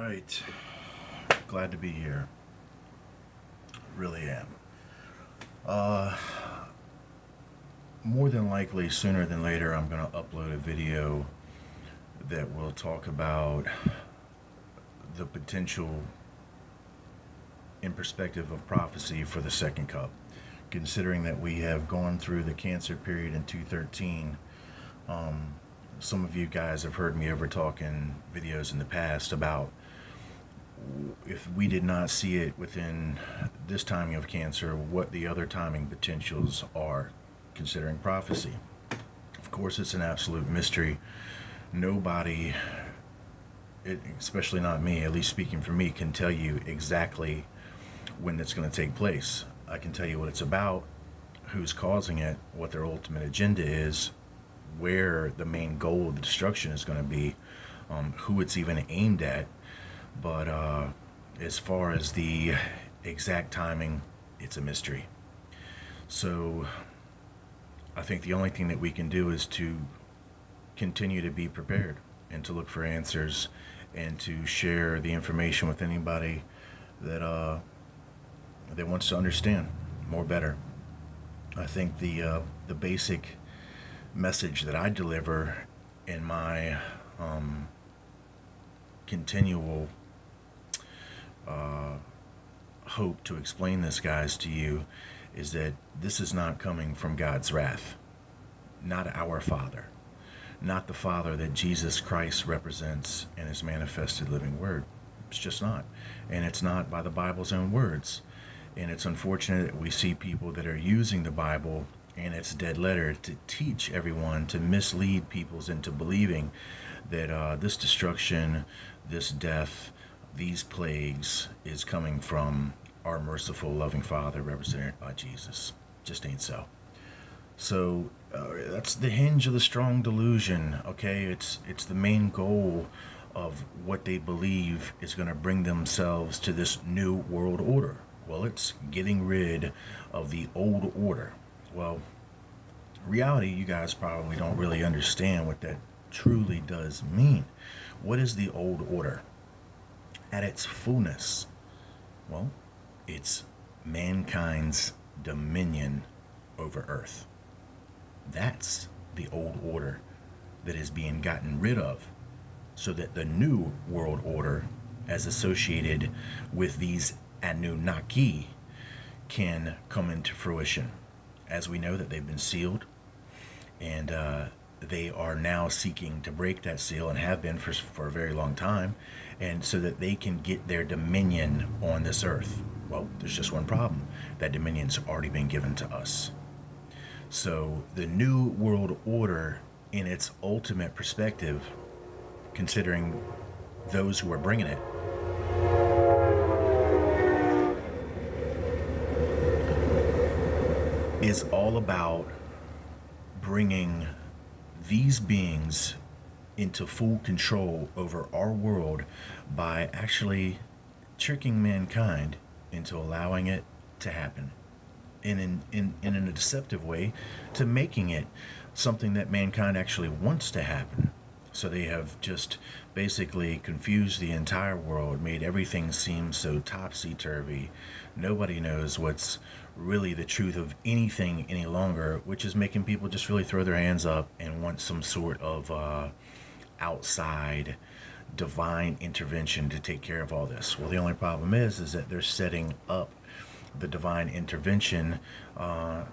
right. Glad to be here. Really am. Uh, More than likely, sooner than later, I'm going to upload a video that will talk about the potential in perspective of prophecy for the second cup. Considering that we have gone through the Cancer period in 213, some of you guys have heard me over talking videos in the past about if we did not see it within this timing of Cancer, what the other timing potentials are considering prophecy. Of course, it's an absolute mystery. Nobody, especially not me, at least speaking for me, can tell you exactly when it's going to take place. I can tell you what it's about, who's causing it, what their ultimate agenda is, where the main goal of the destruction is going to be, who it's even aimed at. But as far as the exact timing, it's a mystery. So I think the only thing that we can do is to continue to be prepared and to look for answers and to share the information with anybody that that wants to understand more better. I think the basic message that I deliver in my continual hope to explain this, guys, to you is that this is not coming from God's wrath, not our Father, not the Father that Jesus Christ represents in his manifested living word. It's just not. And it's not by the Bible's own words. And it's unfortunate that we see people that are using the Bible and its dead letter to teach everyone, to mislead peoples into believing that this destruction, this death, these plagues is coming from our merciful, loving Father represented by Jesus. Just ain't so. So that's the hinge of the strong delusion, okay? It's the main goal of what they believe is going to bring themselves to this new world order. Well, it's getting rid of the old order. Well, reality, you guys probably don't really understand what that truly does mean. What is the old order? At its fullness, well, it's mankind's dominion over earth. That's the old order that is being gotten rid of, so that the new world order, as associated with these Anunnaki, can come into fruition. As we know that they've been sealed, and they are now seeking to break that seal and have been for a very long time, and so that they can get their dominion on this earth. Well, there's just one problem. That dominion's already been given to us. So the new world order in its ultimate perspective, considering those who are bringing it, is all about bringing these beings into full control over our world by actually tricking mankind into allowing it to happen in a deceptive way, to making it something that mankind actually wants to happen. So they have just basically confused the entire world, made everything seem so topsy-turvy. Nobody knows what's really the truth of anything any longer, which is making people just really throw their hands up and want some sort of outside divine intervention to take care of all this. Well, the only problem is that they're setting up the divine intervention to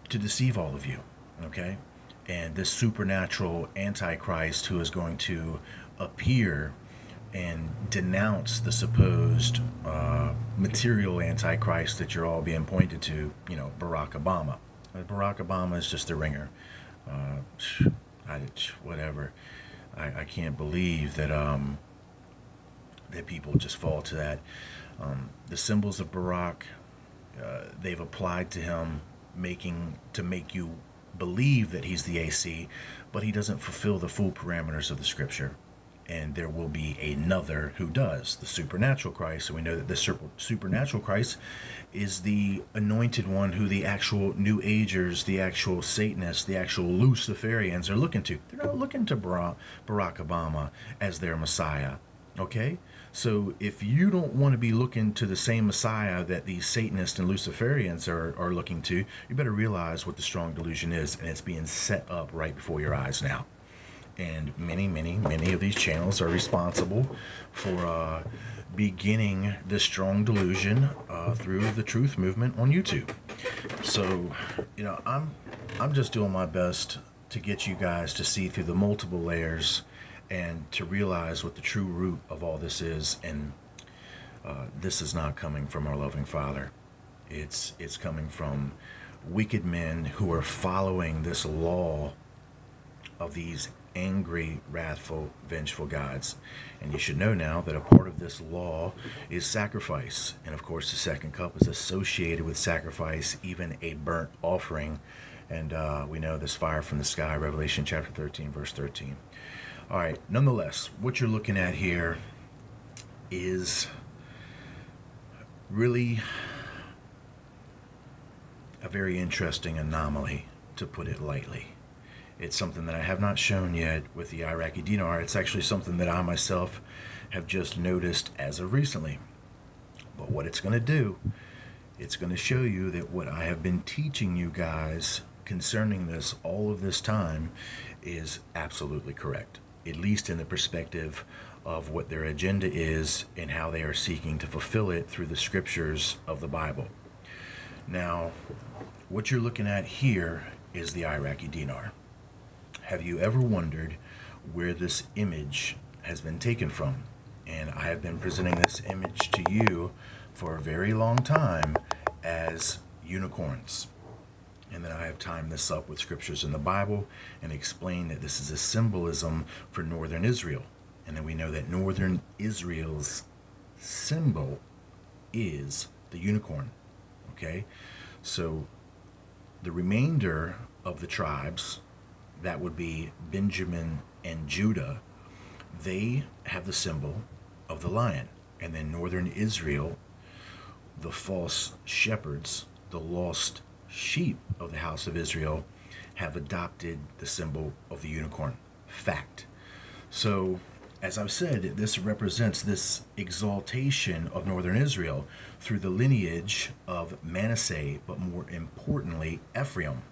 deceive all of you, okay? And this supernatural Antichrist who is going to appear and denounce the supposed material Antichrist that you're all being pointed to, you know, Barack Obama. Barack Obama is just a ringer. Whatever. I can't believe that that people just fall to that. The symbols of Barack, they've applied to him, to make you believe that he's the AC, but he doesn't fulfill the full parameters of the scripture. And there will be another who does, the supernatural Christ. And we know that the supernatural Christ is the anointed one who the actual New Agers, the actual Satanists, the actual Luciferians are looking to. They're not looking to Barack Obama as their Messiah. Okay? So if you don't want to be looking to the same Messiah that these Satanists and Luciferians are looking to, you better realize what the strong delusion is, and it's being set up right before your eyes now. And many of these channels are responsible for beginning this strong delusion through the truth movement on YouTube. So, I'm just doing my best to get you guys to see through the multiple layers and to realize what the true root of all this is. And this is not coming from our loving Father. It's coming from wicked men who are following this law of these angry, wrathful, vengeful gods. And you should know now that a part of this law is sacrifice. And of course, the second cup is associated with sacrifice, even a burnt offering. And we know this fire from the sky, Revelation chapter 13, verse 13. All right, nonetheless, what you're looking at here is really a very interesting anomaly, to put it lightly. It's something that I have not shown yet with the Iraqi Dinar. It's actually something that I myself have just noticed as of recently. But what it's going to do, it's going to show you that what I have been teaching you guys concerning this all of this time is absolutely correct, at least in the perspective of what their agenda is and how they are seeking to fulfill it through the scriptures of the Bible. Now, what you're looking at here is the Iraqi Dinar. Have you ever wondered where this image has been taken from? And I have been presenting this image to you for a very long time as unicorns. And then I have timed this up with scriptures in the Bible and explained that this is a symbolism for northern Israel. And then we know that northern Israel's symbol is the unicorn. Okay? So the remainder of the tribes, that would be Benjamin and Judah, they have the symbol of the lion. And then northern Israel, the false shepherds, the lost sheep of the house of Israel, have adopted the symbol of the unicorn. Fact. So, as I've said, this represents this exaltation of northern Israel through the lineage of Manasseh, but more importantly, Ephraim.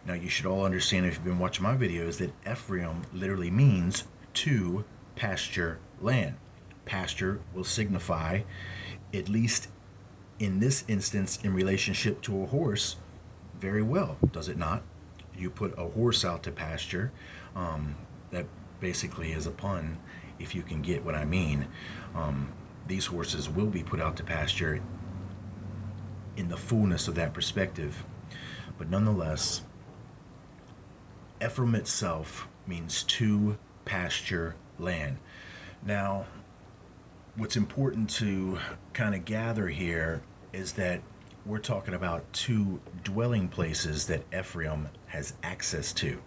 Now, you should all understand, if you've been watching my videos, that Ephraim literally means to pasture land. Pasture will signify, at least in this instance, in relationship to a horse, very well, does it not? You put a horse out to pasture. That basically is a pun, if you can get what I mean. These horses will be put out to pasture in the fullness of that perspective. But nonetheless, Ephraim itself means to pasture land. Now, what's important to kind of gather here is that we're talking about two dwelling places that Ephraim has access to.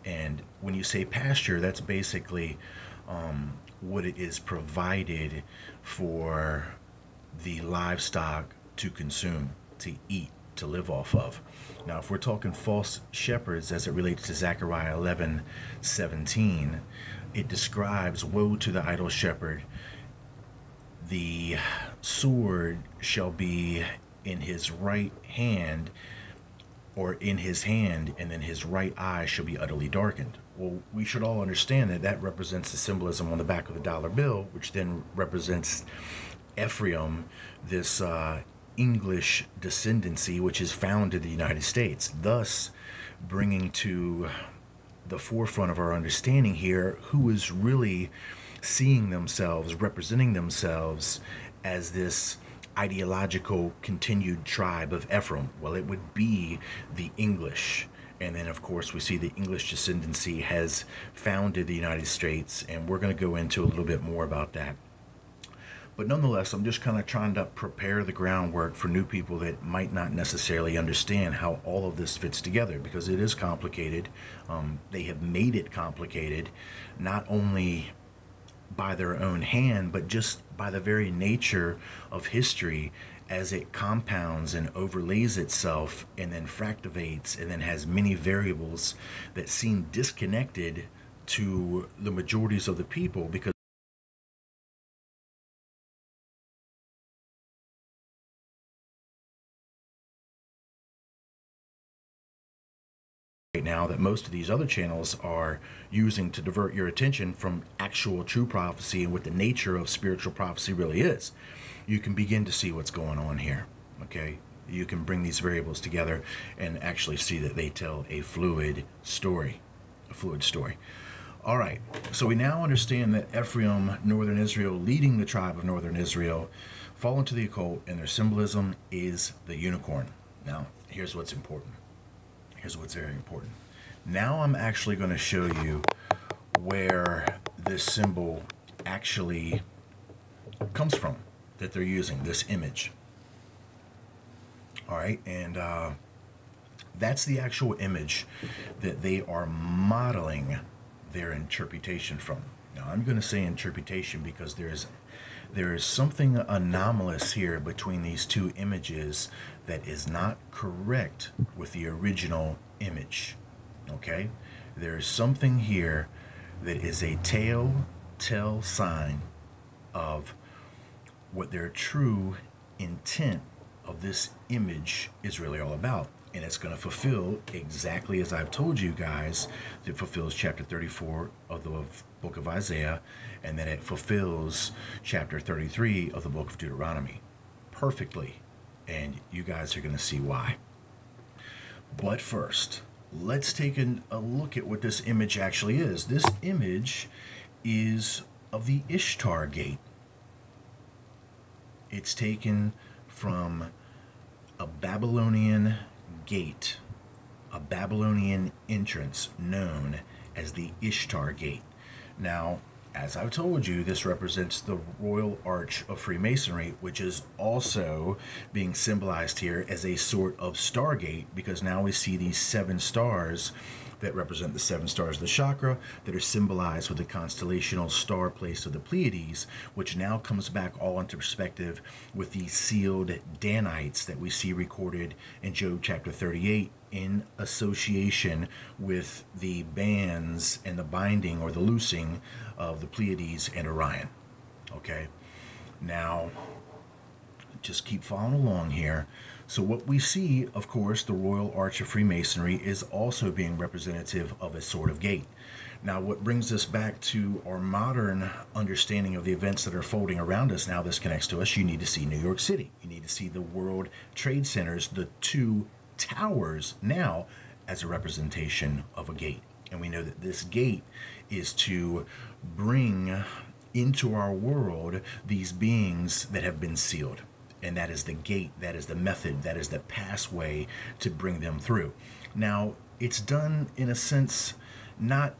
And when you say pasture, that's basically what it is provided for the livestock to consume, to eat, to live off of. Now, if we're talking false shepherds as it relates to Zechariah 11:17, it describes, woe to the idol shepherd. The sword shall be in his right hand, or in his hand, and then his right eye shall be utterly darkened. Well, we should all understand that that represents the symbolism on the back of the dollar bill, which then represents Ephraim, this English descendancy which is found in the United States, thus bringing to the forefront of our understanding here who is really seeing themselves, representing themselves as this ideological continued tribe of Ephraim. Well, it would be the English. And then, of course, we see the English descendancy has founded the United States, and we're going to go into a little bit more about that. But nonetheless, I'm just kind of trying to prepare the groundwork for new people that might not necessarily understand how all of this fits together, because it is complicated. They have made it complicated, not only by their own hand, but just by the very nature of history as it compounds and overlays itself and then fractivates and then has many variables that seem disconnected to the majorities of the people, because now that most of these other channels are using to divert your attention from actual true prophecy and what the nature of spiritual prophecy really is. You can begin to see what's going on here, okay? You can bring these variables together and actually see that they tell a fluid story. All right, so we now understand that Ephraim, northern Israel, leading the tribe of northern Israel, fall into the occult, and their symbolism is the unicorn. Now, here's what's important. Here's what's very important. Now I'm actually going to show you where this symbol actually comes from, that they're using, this image. All right, and that's the actual image that they are modeling their interpretation from. Now, I'm going to say interpretation because there is something anomalous here between these two images that is not correct with the original image. Okay? There's something here that is a telltale sign of what their true intent of this image is really all about. And it's going to fulfill exactly as I've told you guys. It fulfills chapter 34 of the book of Isaiah, and then it fulfills chapter 33 of the book of Deuteronomy perfectly. And you guys are going to see why. But first, let's take a look at what this image actually is. This image is of the Ishtar gate. It's taken from a Babylonian gate, a Babylonian entrance known as the Ishtar gate. Now, as I've told you, this represents the Royal Arch of Freemasonry, which is also being symbolized here as a sort of stargate, because now we see these 7 stars that represent the 7 stars of the chakra that are symbolized with the constellational star place of the Pleiades, which now comes back all into perspective with these sealed Danites that we see recorded in Job chapter 38 in association with the bands and the binding or the loosing of the Pleiades and Orion. Okay, now just keep following along here. So what we see, of course, the Royal Arch of Freemasonry is also being representative of a sort of gate. Now, what brings us back to our modern understanding of the events that are folding around us, now this connects to us, you need to see New York City. You need to see the World Trade Centers, the 2 towers now as a representation of a gate. And we know that this gate is to bring into our world these beings that have been sealed. And that is the gate, that is the method, that is the passway to bring them through. Now, it's done in a sense, not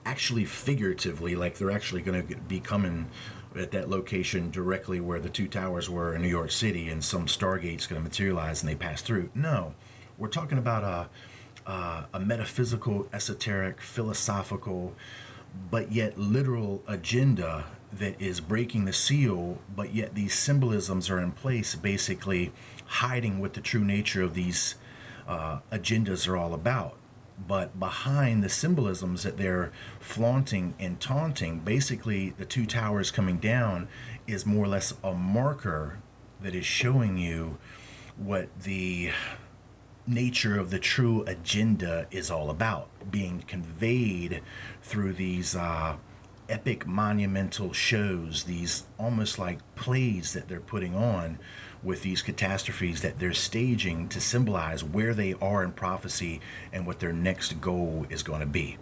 actually figuratively, like they're actually going to be coming at that location directly where the 2 towers were in New York City and some stargate's going to materialize and they pass through. No, we're talking about a metaphysical, esoteric, philosophical, but yet literal agenda that is breaking the seal, but yet these symbolisms are in place, basically hiding what the true nature of these agendas are all about. But behind the symbolisms that they're flaunting and taunting, basically the 2 towers coming down is more or less a marker that is showing you what the nature of the true agenda is all about, being conveyed through these epic monumental shows, these almost like plays that they're putting on with these catastrophes that they're staging to symbolize where they are in prophecy and what their next goal is going to be.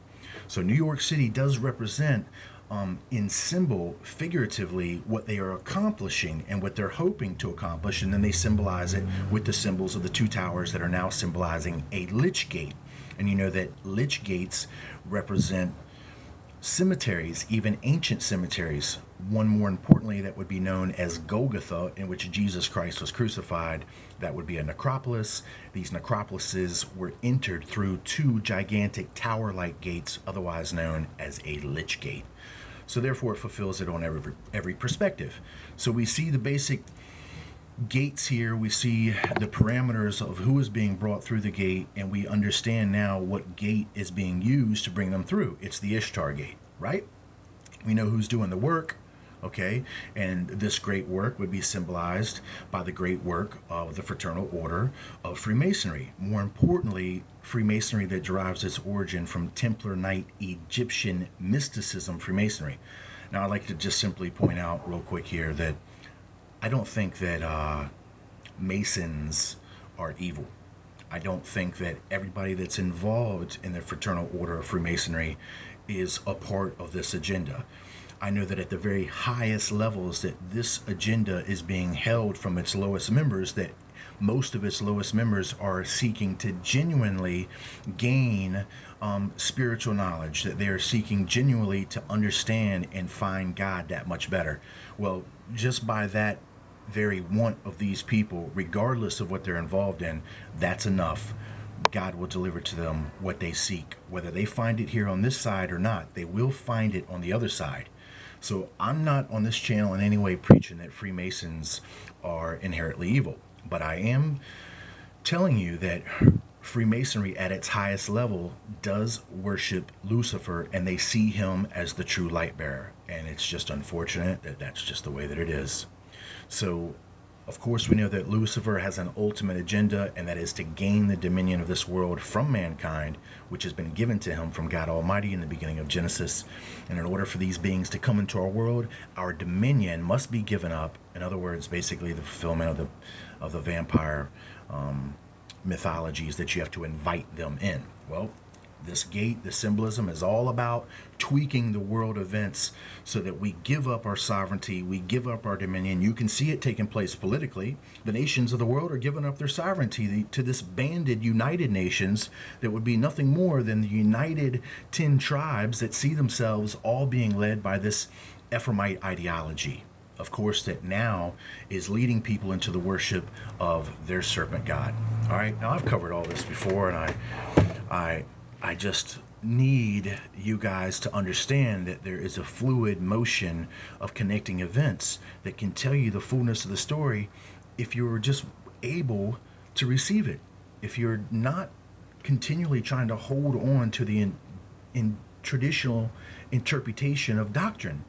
So New York City does represent in symbol, figuratively, what they are accomplishing and what they're hoping to accomplish, and then they symbolize it with the symbols of the 2 towers that are now symbolizing a lich gate. And you know that lich gates represent cemeteries, even ancient cemeteries. One more importantly that would be known as Golgotha, in which Jesus Christ was crucified. That would be a necropolis. These necropolises were entered through 2 gigantic tower-like gates, otherwise known as a lich gate. So therefore it fulfills it on every perspective. So we see the basic gates here, we see the parameters of who is being brought through the gate, and we understand now what gate is being used to bring them through. It's the Ishtar gate, right? We know who's doing the work, okay? And this great work would be symbolized by the great work of the Fraternal Order of Freemasonry. More importantly, Freemasonry that derives its origin from Templar Knight Egyptian mysticism Freemasonry. Now, I'd like to just simply point out real quick here that I don't think that Masons are evil. I don't think that everybody that's involved in the Fraternal Order of Freemasonry is a part of this agenda. I know that at the very highest levels that this agenda is being held from its lowest members, that most of its lowest members are seeking to genuinely gain spiritual knowledge, that they are seeking genuinely to understand and find God that much better. Well, just by that very want of these people, regardless of what they're involved in, that's enough. God will deliver to them what they seek. Whether they find it here on this side or not, they will find it on the other side. So I'm not on this channel in any way preaching that Freemasons are inherently evil, but I am telling you that Freemasonry at its highest level does worship Lucifer, and they see him as the true light bearer. And it's just unfortunate that that's just the way that it is. So, of course, we know that Lucifer has an ultimate agenda, and that is to gain the dominion of this world from mankind, which has been given to him from God Almighty in the beginning of Genesis. And in order for these beings to come into our world, our dominion must be given up. In other words, basically the fulfillment of the vampire mythologies, that you have to invite them in. Well, this gate, the symbolism, is all about tweaking the world events so that we give up our sovereignty, we give up our dominion. You can see it taking place politically. The nations of the world are giving up their sovereignty to this banded United Nations that would be nothing more than the united 10 tribes that see themselves all being led by this Ephraimite ideology. Of course, that now is leading people into the worship of their serpent god. All right, now I've covered all this before, and I just need you guys to understand that there is a fluid motion of connecting events that can tell you the fullness of the story if you're just able to receive it. If you're not continually trying to hold on to the in traditional interpretation of doctrine.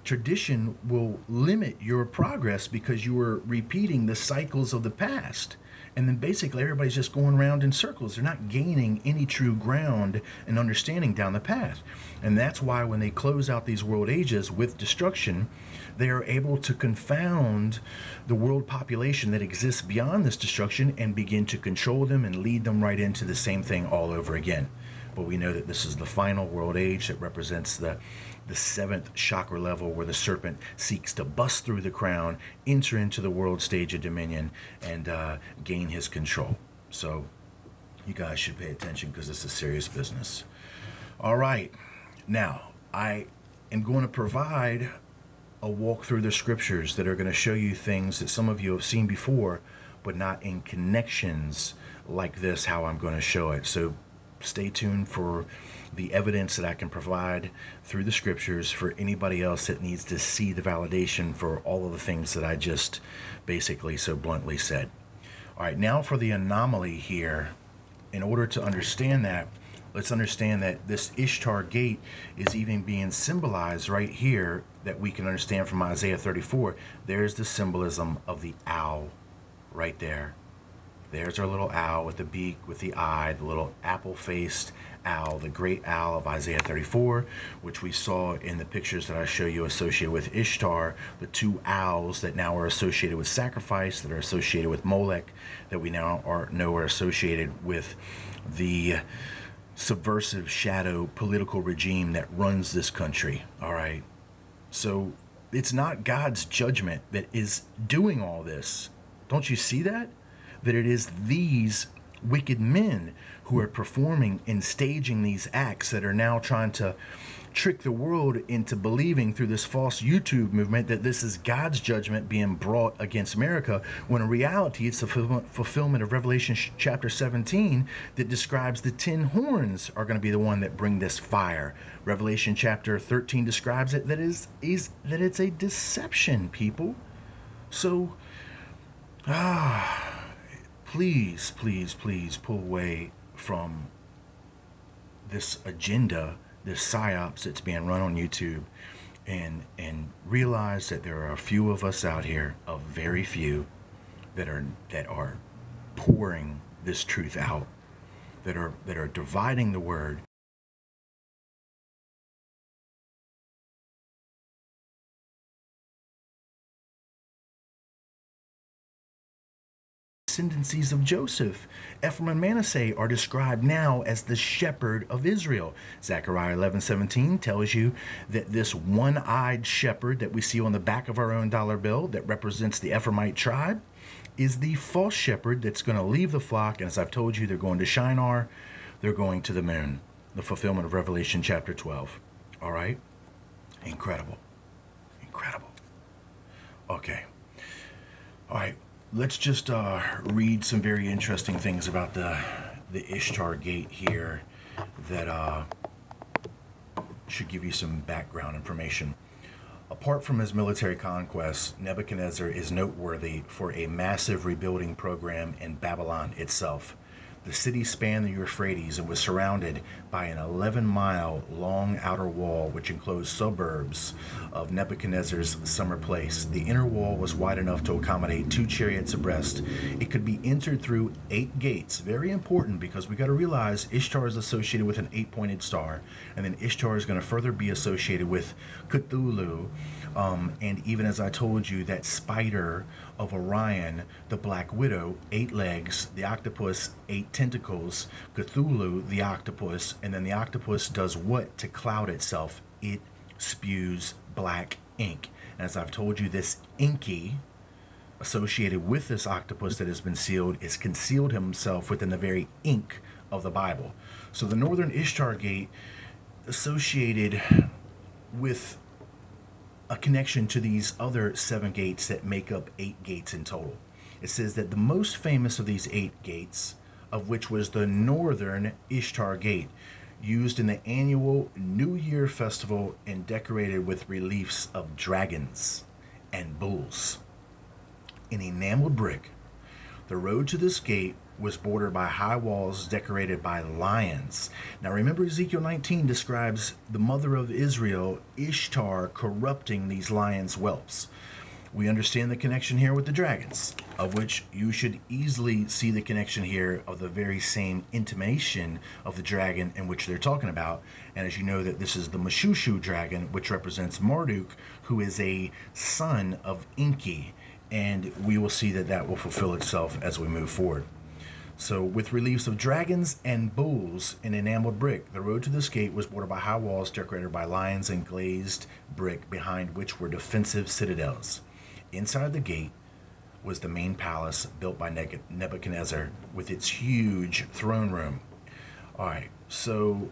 Tradition will limit your progress because you are repeating the cycles of the past. And then basically everybody's just going around in circles. They're not gaining any true ground and understanding down the path. And that's why when they close out these world ages with destruction, they are able to confound the world population that exists beyond this destruction and begin to control them and lead them right into the same thing all over again. But we know that this is the final world age that represents the seventh chakra level, where the serpent seeks to bust through the crown, enter into the world stage of dominion, and gain his control. So you guys should pay attention, because this is serious business. All right, now I am going to provide a walk through the scriptures that are going to show you things that some of you have seen before, but not in connections like this, how I'm going to show it. So stay tuned for the evidence that I can provide through the scriptures for anybody else that needs to see the validation for all of the things that I just basically so bluntly said. All right, now for the anomaly here. In order to understand that, let's understand that this Ishtar gate is even being symbolized right here, that we can understand from Isaiah 34. There's the symbolism of the owl right there. There's our little owl with the beak, with the eye, the little apple-faced owl, the great owl of Isaiah 34, which we saw in the pictures that I show you associated with Ishtar, the two owls that now are associated with sacrifice, that are associated with Molech, that we now know are associated with the subversive shadow political regime that runs this country. All right. So it's not God's judgment that is doing all this. Don't you see that? That it is these wicked men who are performing and staging these acts that are now trying to trick the world into believing through this false YouTube movement that this is God's judgment being brought against America, when in reality it's the fulfillment of Revelation chapter 17 that describes the 10 horns are going to be the one that bring this fire. Revelation chapter 13 describes it that it's a deception, people. So please, please, please pull away from this agenda, this psyops that's being run on YouTube, and realize that there are a few of us out here, a very few, that are pouring this truth out that are dividing the word. Descendancies of Joseph. Ephraim and Manasseh are described now as the shepherd of Israel. Zechariah 11:17 tells you that this one-eyed shepherd that we see on the back of our own dollar bill that represents the Ephraimite tribe is the false shepherd that's going to leave the flock. And as I've told you, they're going to Shinar, they're going to the moon. The fulfillment of Revelation chapter 12. All right? Incredible. Incredible. Okay. All right. Let's just read some very interesting things about the Ishtar Gate here that should give you some background information. Apart from his military conquests, Nebuchadnezzar is noteworthy for a massive rebuilding program in Babylon itself. The city spanned the Euphrates and was surrounded by an 11-mile long outer wall which enclosed suburbs of Nebuchadnezzar's summer place. The inner wall was wide enough to accommodate 2 chariots abreast. It could be entered through 8 gates. Very important, because we got to realize Ishtar is associated with an 8-pointed star, and then Ishtar is going to further be associated with Cthulhu, and even as I told you, that spider of Orion, the Black Widow, 8 legs, the octopus, 8 tentacles, Cthulhu, the octopus, and then the octopus does what to cloud itself? It spews black ink. And as I've told you, this inky associated with this octopus that has been sealed is concealed himself within the very ink of the Bible. So the northern Ishtar Gate associated with a connection to these other 7 gates that make up 8 gates in total. It says that the most famous of these 8 gates, of which was the northern Ishtar Gate, used in the annual New Year festival and decorated with reliefs of dragons and bulls. In enameled brick, the road to this gate was bordered by high walls decorated by lions. Now remember, Ezekiel 19 describes the mother of Israel, Ishtar, corrupting these lions' whelps. We understand the connection here with the dragons, of which you should easily see the connection here of the very same intimation of the dragon in which they're talking about. And as you know, that this is the Mashushu dragon, which represents Marduk, who is a son of Enki. And we will see that that will fulfill itself as we move forward. So with reliefs of dragons and bulls in enameled brick, the road to this gate was bordered by high walls decorated by lions and glazed brick, behind which were defensive citadels. Inside the gate was the main palace built by Nebuchadnezzar with its huge throne room. All right, so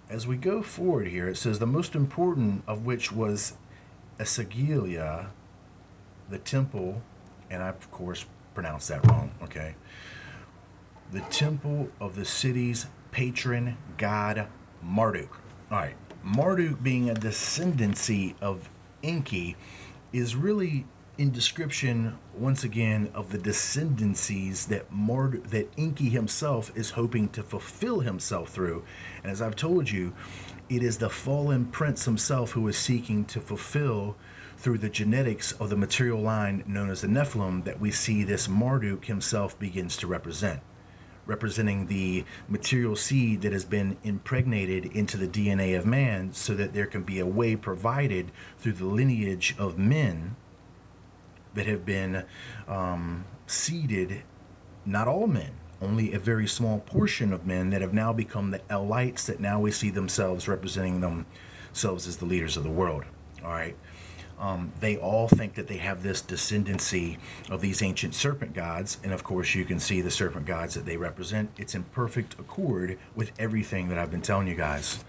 as we go forward here, it says the most important of which was Esagila, the temple, and I, of course, pronounced that wrong, okay? The temple of the city's patron god, Marduk. All right, Marduk, being a descendancy of Enki, is really in description, once again, of the descendancies that that Enki himself is hoping to fulfill himself through. And as I've told you, it is the fallen prince himself who is seeking to fulfill through the genetics of the material line known as the Nephilim that we see this Marduk himself begins to represent. Representing the material seed that has been impregnated into the DNA of man, so that there can be a way provided through the lineage of men that have been seeded, not all men, only a very small portion of men that have now become the Elites, that now we see themselves representing themselves as the leaders of the world. All right. They all think that they have this descendancy of these ancient serpent gods, and of course you can see the serpent gods that they represent. It's in perfect accord with everything that I've been telling you guys.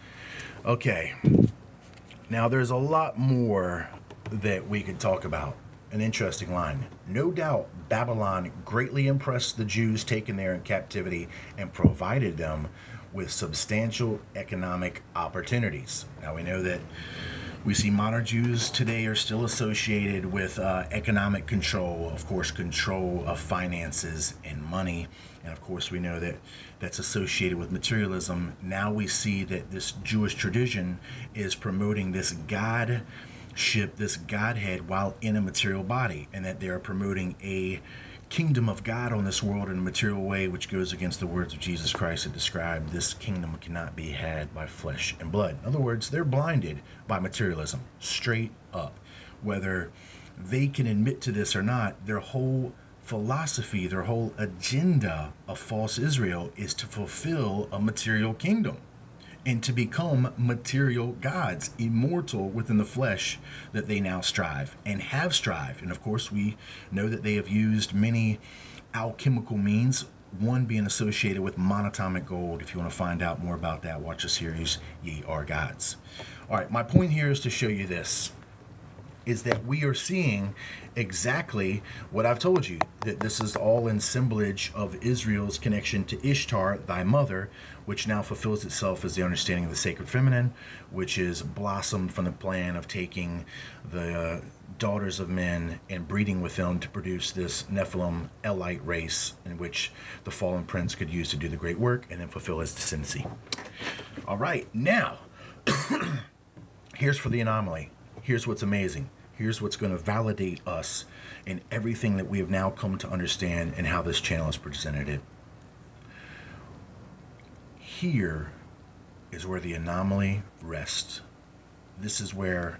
Okay, now there's a lot more that we could talk about. An interesting line. No doubt Babylon greatly impressed the Jews taken there in captivity and provided them with substantial economic opportunities. Now we know that we see modern Jews today are still associated with economic control, of course, control of finances and money. And of course, we know that that's associated with materialism. Now we see that this Jewish tradition is promoting this godship, this godhead, while in a material body, and that they are promoting a kingdom of God on this world in a material way, which goes against the words of Jesus Christ that describe this kingdom cannot be had by flesh and blood. In other words, they're blinded by materialism, straight up. Whether they can admit to this or not, their whole philosophy, their whole agenda of false Israel is to fulfill a material kingdom and to become material gods, immortal within the flesh that they now strive and have strived. And of course, we know that they have used many alchemical means, one being associated with monatomic gold. If you want to find out more about that, watch the series, Ye Are Gods. All right, my point here is to show you this, is that we are seeing exactly what I've told you, that this is all in symbolage of Israel's connection to Ishtar, thy mother, which now fulfills itself as the understanding of the sacred feminine, which is blossomed from the plan of taking the daughters of men and breeding with them to produce this Nephilim Elite race in which the fallen prince could use to do the great work and then fulfill his descendancy. All right, now, here's for the anomaly. Here's what's amazing. Here's what's going to validate us in everything that we have now come to understand and how this channel has presented it. Here is where the anomaly rests. This is where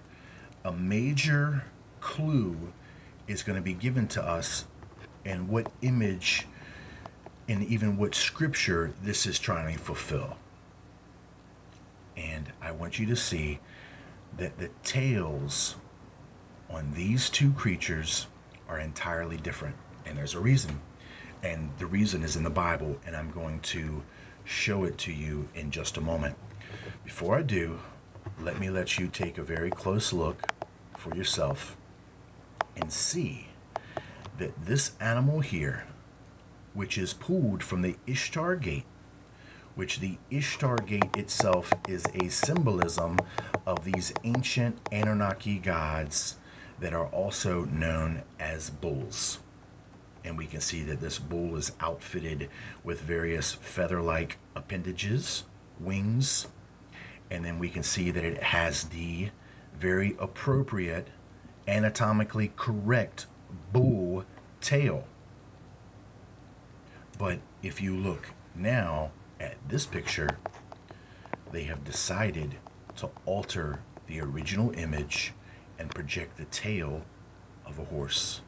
a major clue is going to be given to us and what image and even what scripture this is trying to fulfill. And I want you to see that the tails on these two creatures are entirely different, and there's a reason, and the reason is in the Bible, and I'm going to show it to you in just a moment. Before I do, let you take a very close look for yourself and see that this animal here, which is pulled from the Ishtar gate, which the Ishtar gate itself is a symbolism of these ancient Anunnaki gods that are also known as bulls. And we can see that this bull is outfitted with various feather-like appendages, wings, and then we can see that it has the very appropriate, anatomically correct bull tail. But if you look now at this picture, they have decided to alter the original image and project the tail of a horse.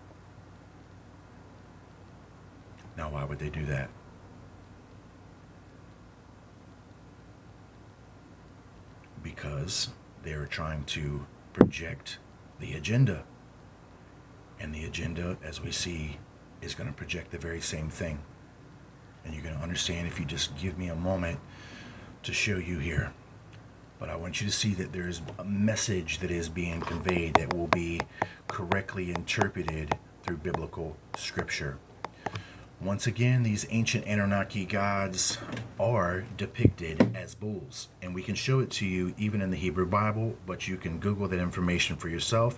Now, why would they do that? Because they are trying to project the agenda. And the agenda, as we see, is going to project the very same thing. And you're going to understand if you just give me a moment to show you here. But I want you to see that there is a message that is being conveyed that will be correctly interpreted through biblical scripture. Once again, these ancient Anunnaki gods are depicted as bulls. And we can show it to you even in the Hebrew Bible, but you can Google that information for yourself.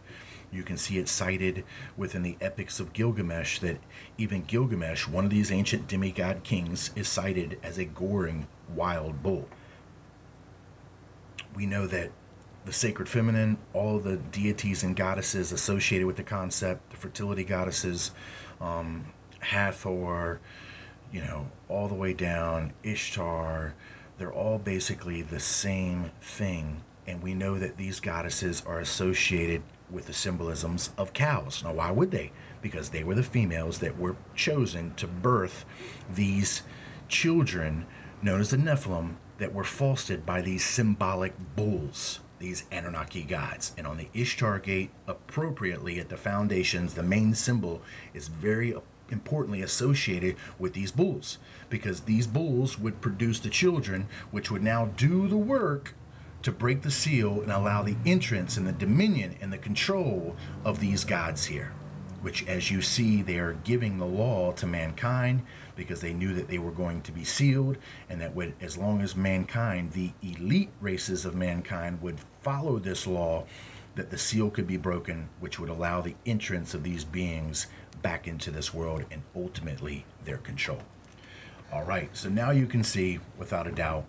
You can see it cited within the epics of Gilgamesh, that even Gilgamesh, one of these ancient demigod kings, is cited as a goring wild bull. We know that the sacred feminine, all the deities and goddesses associated with the concept, the fertility goddesses, Hathor, all the way down, Ishtar, they're all basically the same thing. And we know that these goddesses are associated with the symbolisms of cows. Now, why would they? Because they were the females that were chosen to birth these children known as the Nephilim that were fostered by these symbolic bulls, these Anunnaki gods. And on the Ishtar gate, appropriately at the foundations, the main symbol is very importantly associated with these bulls, because these bulls would produce the children which would now do the work to break the seal and allow the entrance and the dominion and the control of these gods here, which, as you see, they are giving the law to mankind because they knew that they were going to be sealed, and that would, as long as mankind, the elite races of mankind, would follow this law, that the seal could be broken, which would allow the entrance of these beings back into this world and ultimately their control. All right, so now you can see without a doubt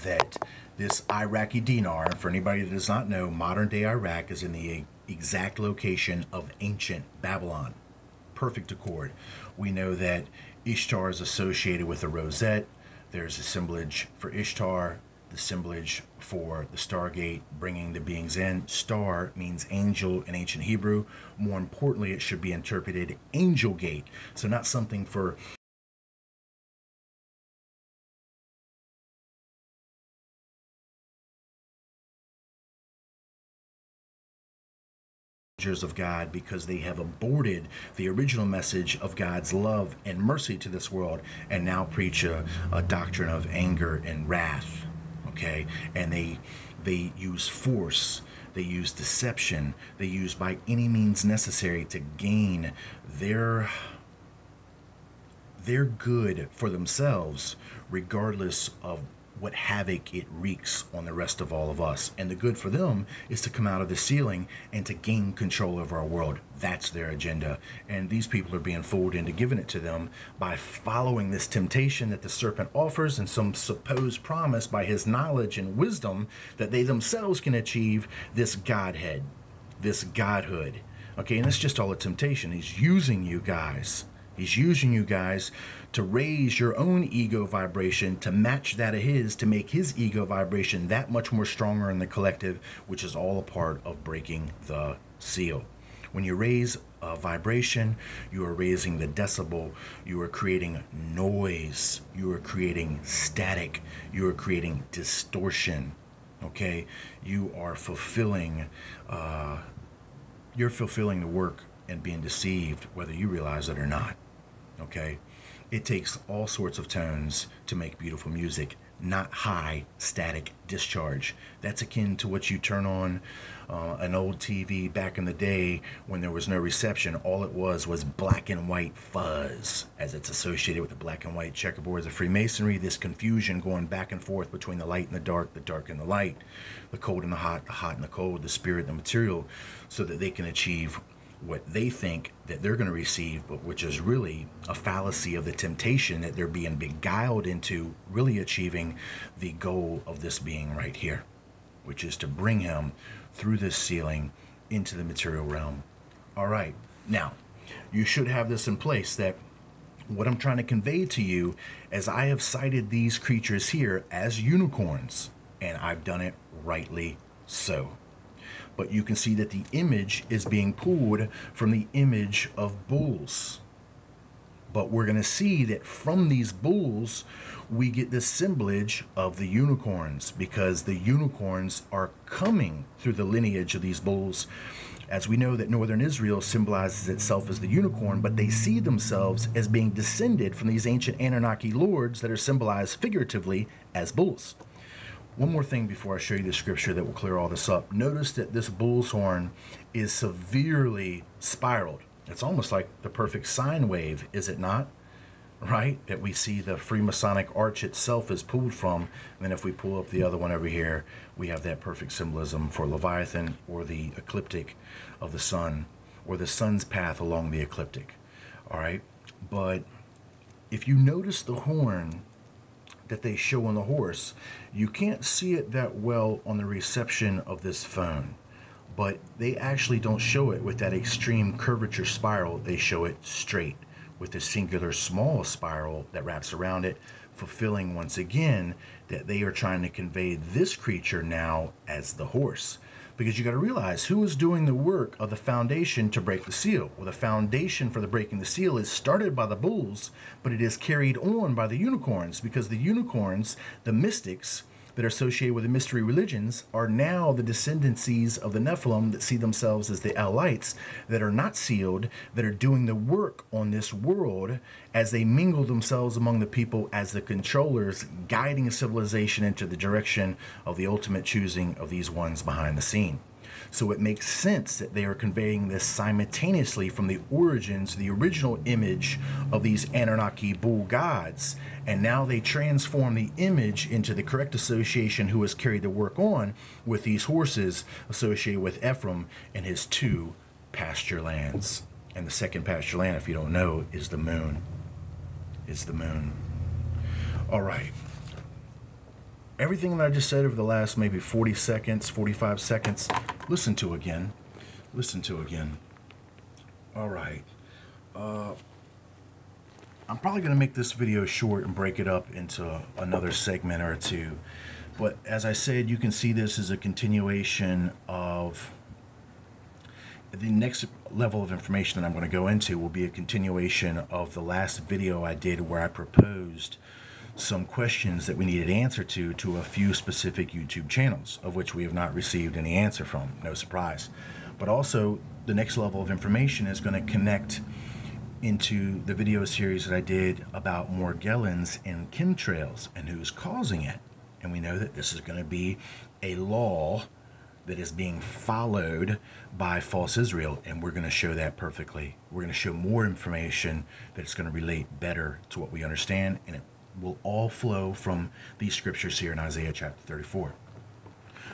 that this Iraqi dinar, and for anybody that does not know, modern day Iraq is in the exact location of ancient Babylon. perfect accord. We know that Ishtar is associated with a rosette. There's a assemblage for Ishtar, the assemblage for the Stargate, bringing the beings in. Star means angel in ancient Hebrew. More importantly, it should be interpreted angel gate. So not something for of God, because they have aborted the original message of God's love and mercy to this world, and now preach a doctrine of anger and wrath. Okay, and they use force, they use deception, they use by any means necessary to gain their good for themselves, regardless of what havoc it wreaks on the rest of all of us. And the good for them is to come out of the ceiling and to gain control over our world. That's their agenda. And these people are being fooled into giving it to them by following this temptation that the serpent offers and some supposed promise by his knowledge and wisdom that they themselves can achieve this Godhead, this Godhood. Okay, and it's just all a temptation. He's using you guys. He's using you guys to raise your own ego vibration to match that of his, to make his ego vibration that much more stronger in the collective, which is all a part of breaking the seal. When you raise a vibration, you are raising the decibel, you are creating noise, you are creating static, you are creating distortion. Okay, you are fulfilling the work and being deceived, whether you realize it or not. Okay, it takes all sorts of tones to make beautiful music, not high static discharge. That's akin to what you turn on an old TV back in the day when there was no reception. All it was black and white fuzz, as it's associated with the black and white checkerboards of Freemasonry, this confusion going back and forth between the light and the dark and the light, the cold and the hot and the cold, the spirit and the material, so that they can achieve what they think that they're going to receive, but which is really a fallacy of the temptation that they're being beguiled into really achieving the goal of this being right here, which is to bring him through this ceiling into the material realm. All right, now you should have this in place, that what I'm trying to convey to you, as I have cited these creatures here as unicorns, and I've done it rightly so. But you can see that the image is being pulled from the image of bulls. But we're going to see that from these bulls, we get this assemblage of the unicorns, because the unicorns are coming through the lineage of these bulls. As we know that northern Israel symbolizes itself as the unicorn, but they see themselves as being descended from these ancient Anunnaki lords that are symbolized figuratively as bulls. One more thing before I show you the scripture that will clear all this up. Notice that this bull's horn is severely spiraled. It's almost like the perfect sine wave, is it not? Right? That we see the Freemasonic arch itself is pulled from. And then if we pull up the other one over here, we have that perfect symbolism for Leviathan, or the ecliptic of the sun, or the sun's path along the ecliptic. All right? But if you notice the horn that they show on the horse, you can't see it that well on the reception of this phone, but they actually don't show it with that extreme curvature spiral. They show it straight with a singular small spiral that wraps around it, fulfilling once again that they are trying to convey this creature now as the horse. Because you got to realize, who is doing the work of the foundation to break the seal? Well, the foundation for the breaking the seal is started by the bulls, but it is carried on by the unicorns, because the unicorns, the mystics that are associated with the mystery religions, are now the descendancies of the Nephilim that see themselves as the Elites, that are not sealed, that are doing the work on this world as they mingle themselves among the people as the controllers, guiding civilization into the direction of the ultimate choosing of these ones behind the scene. So it makes sense that they are conveying this simultaneously from the origins, the original image of these Anunnaki bull gods, and now they transform the image into the correct association who has carried the work on with these horses associated with Ephraim and his 2 pasture lands. And the second pasture land, if you don't know, is the moon. It's the moon. All right. Everything that I just said over the last maybe 40 seconds, 45 seconds, listen to again. Listen to again. All right. I'm probably going to make this video short and break it up into another segment or two. But as I said, you can see this as a continuation of the next level of information that I'm going to go into will be a continuation of the last video I did where I proposed some questions that we needed answer to a few specific YouTube channels, of which we have not received any answer from. No surprise. But also, the next level of information is going to connect into the video series that I did about Morgellons and chemtrails and who's causing it. And we know that this is going to be a law that is being followed by false Israel, and we're going to show that perfectly. We're going to show more information that's going to relate better to what we understand, and it will all flow from these scriptures here in Isaiah chapter 34.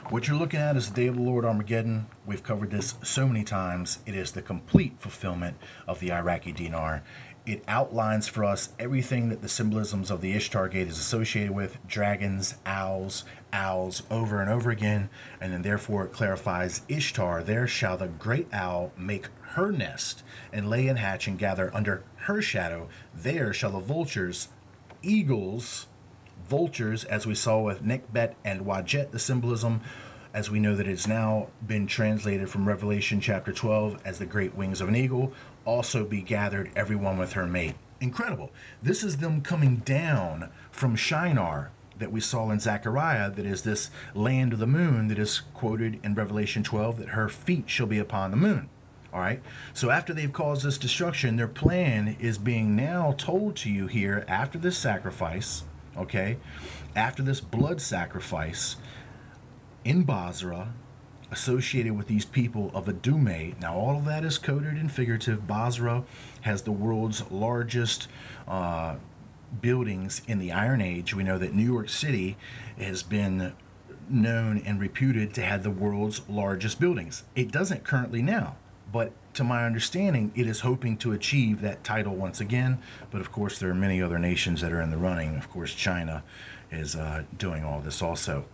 What you're looking at is the day of the Lord, Armageddon. We've covered this so many times. It is the complete fulfillment of the Iraqi Dinar. It outlines for us everything that the symbolisms of the Ishtar Gate is associated with: dragons, owls, over and over again. And then therefore it clarifies Ishtar, there shall the great owl make her nest and lay and hatch and gather under her shadow. There shall the vultures, eagles, vultures, as we saw with Nekbet and Wajet, the symbolism, as we know that it's now been translated from Revelation chapter 12 as the great wings of an eagle, also be gathered, everyone with her mate. Incredible. This is them coming down from Shinar that we saw in Zechariah, that is this land of the moon that is quoted in Revelation 12, that her feet shall be upon the moon. All right, so after they've caused this destruction, their plan is being now told to you here after this sacrifice, okay, after this blood sacrifice in Basra, associated with these people of Adume. Now, all of that is coded and figurative. Basra has the world's largest buildings in the Iron Age. We know that New York City has been known and reputed to have the world's largest buildings. It doesn't currently now, but to my understanding, it is hoping to achieve that title once again. But of course, there are many other nations that are in the running. Of course, China is doing all this also.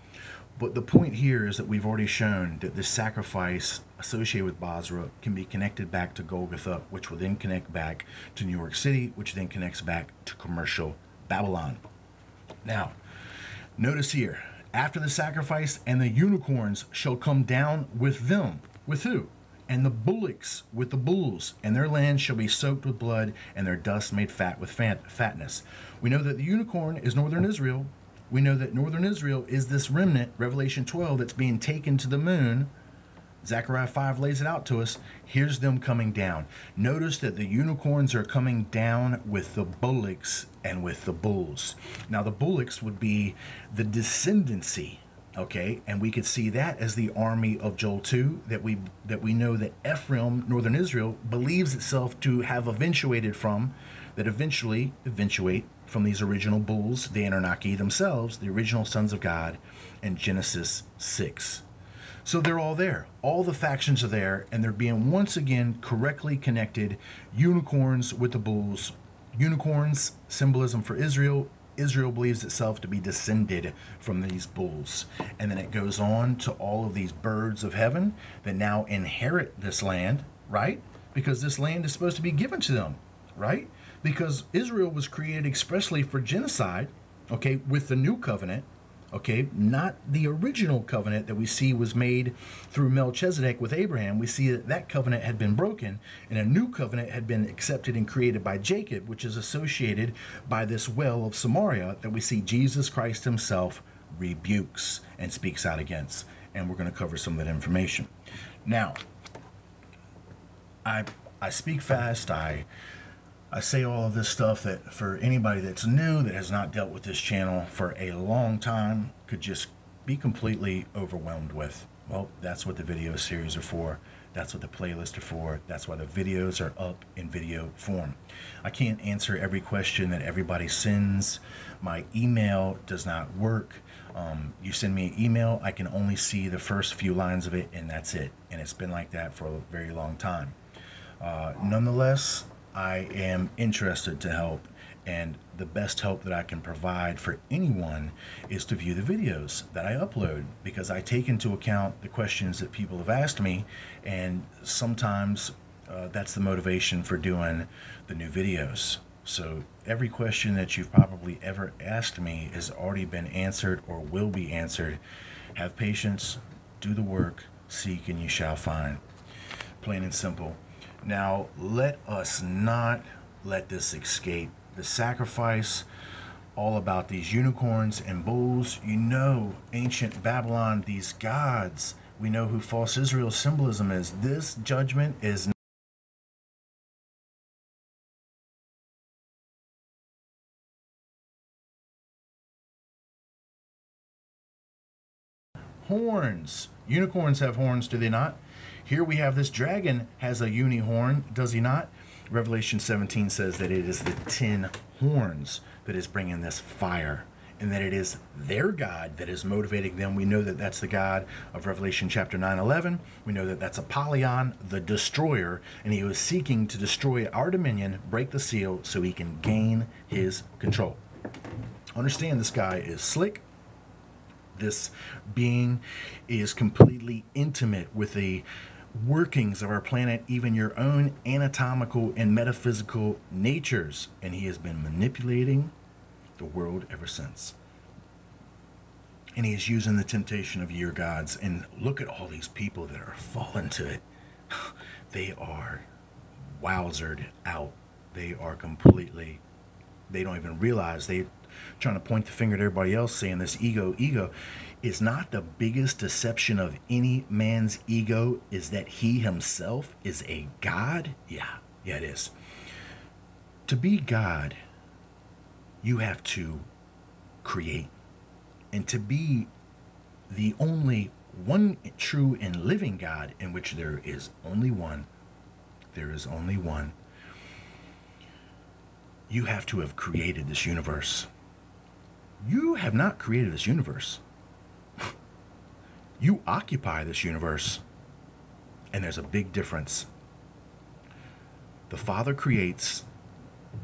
But the point here is that we've already shown that this sacrifice associated with Basra can be connected back to Golgotha, which will then connect back to New York City, which then connects back to commercial Babylon. Now, notice here, after the sacrifice, and the unicorns shall come down with them. With who? And the bullocks with the bulls, and their land shall be soaked with blood, and their dust made fat with fatness. We know that the unicorn is northern Israel. We know that northern Israel is this remnant, Revelation 12, that's being taken to the moon. Zechariah 5 lays it out to us. Here's them coming down. Notice that the unicorns are coming down with the bullocks and with the bulls. Now, the bullocks would be the descendancy, okay? And we could see that as the army of Joel 2, that we know that Ephraim, northern Israel, believes itself to have eventuated from, that eventuate from these original bulls, the Anunnaki themselves, the original sons of God, in Genesis 6. So they're all there. All the factions are there, and they're being once again correctly connected. Unicorns with the bulls. Unicorns, symbolism for Israel. Israel believes itself to be descended from these bulls. And then it goes on to all of these birds of heaven that now inherit this land, right? Because this land is supposed to be given to them, right? Because Israel was created expressly for genocide, okay, with the new covenant, okay, not the original covenant that we see was made through Melchizedek with Abraham. We see that that covenant had been broken, and a new covenant had been accepted and created by Jacob, which is associated by this well of Samaria that we see Jesus Christ himself rebukes and speaks out against. And we're going to cover some of that information. Now, I speak fast, I say all of this stuff that for anybody that's new, that has not dealt with this channel for a long time, could just be completely overwhelmed with. Well, that's what the video series are for. That's what the playlists are for. That's why the videos are up in video form. I can't answer every question that everybody sends. My email does not work. You send me an email, I can only see the first few lines of it, and that's it. And it's been like that for a very long time. Nonetheless, I am interested to help, and the best help that I can provide for anyone is to view the videos that I upload, because I take into account the questions that people have asked me, and sometimes that's the motivation for doing the new videos. So every question that you've probably ever asked me has already been answered or will be answered. Have patience, do the work, seek and you shall find. Plain and simple. Now, let us not let this escape. The sacrifice, all about these unicorns and bulls. You know, ancient Babylon, these gods. We know who false Israel's symbolism is. This judgment is horns. Unicorns have horns, do they not? Here we have this dragon has a unihorn, does he not? Revelation 17 says that it is the 10 horns that is bringing this fire, and that it is their God that is motivating them. We know that that's the God of Revelation chapter 9:11. We know that that's Apollyon, the destroyer, and he was seeking to destroy our dominion, break the seal, so he can gain his control. Understand, this guy is slick. This being is completely intimate with the workings of our planet, even your own anatomical and metaphysical natures, and he has been manipulating the world ever since. And he is using the temptation of your gods. And look at all these people that are falling to it. They are wowzered out. They are completely, they don't even realize they're trying to point the finger at everybody else, saying this ego is not the biggest deception of any man's ego, is that he himself is a god. Yeah, it is. To be God, you have to create. And to be the only one true and living God, in which there is only one, you have to have created this universe. You have not created this universe. You occupy this universe. And there's a big difference. The Father creates,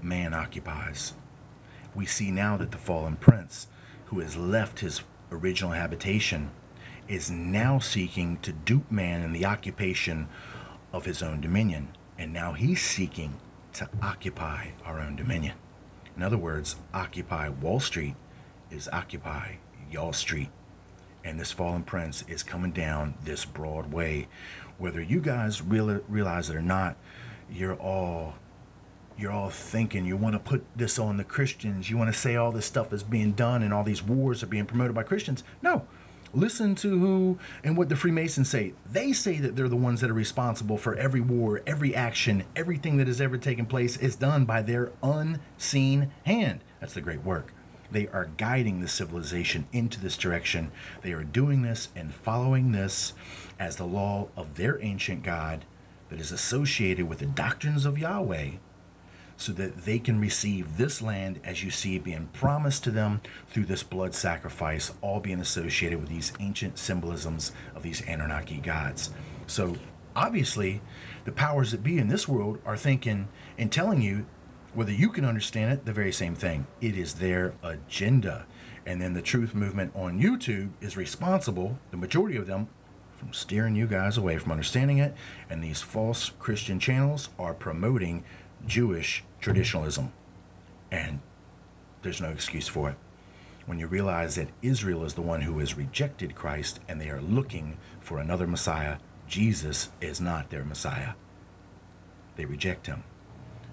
man occupies. We see now that the fallen prince, who has left his original habitation, is now seeking to dupe man in the occupation of his own dominion. And now he's seeking to occupy our own dominion. In other words, occupy Wall Street is occupy y'all street. And this fallen prince is coming down this broad way. Whether you guys realize it or not, you're all thinking you want to put this on the Christians. You want to say all this stuff is being done and all these wars are being promoted by Christians. No. Listen to who and what the Freemasons say. They say that they're the ones that are responsible for every war, every action, everything that has ever taken place is done by their unseen hand. That's the great work. They are guiding the civilization into this direction. They are doing this and following this as the law of their ancient God that is associated with the doctrines of Yahweh, so that they can receive this land as you see it being promised to them through this blood sacrifice, all being associated with these ancient symbolisms of these Anunnaki gods. So obviously, the powers that be in this world are thinking and telling you, whether you can understand it, the very same thing. It is their agenda. And then the truth movement on YouTube is responsible, the majority of them, from steering you guys away from understanding it. And these false Christian channels are promoting Jewish traditionalism. And there's no excuse for it. When you realize that Israel is the one who has rejected Christ and they are looking for another Messiah, Jesus is not their Messiah. They reject him.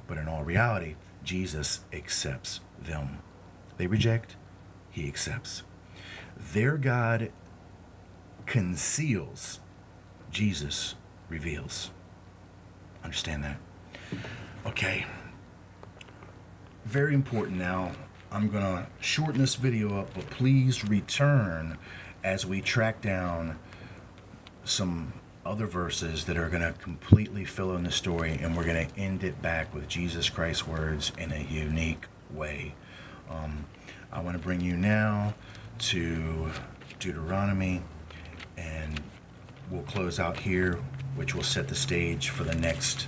But in all reality, Jesus accepts them. They reject, he accepts. Their God conceals, Jesus reveals. Understand that? Okay. Very important now. I'm going to shorten this video up, but please return as we track down some other verses that are going to completely fill in the story, and we're going to end it back with Jesus Christ's words in a unique way. I want to bring you now to Deuteronomy, and we'll close out here, which will set the stage for the next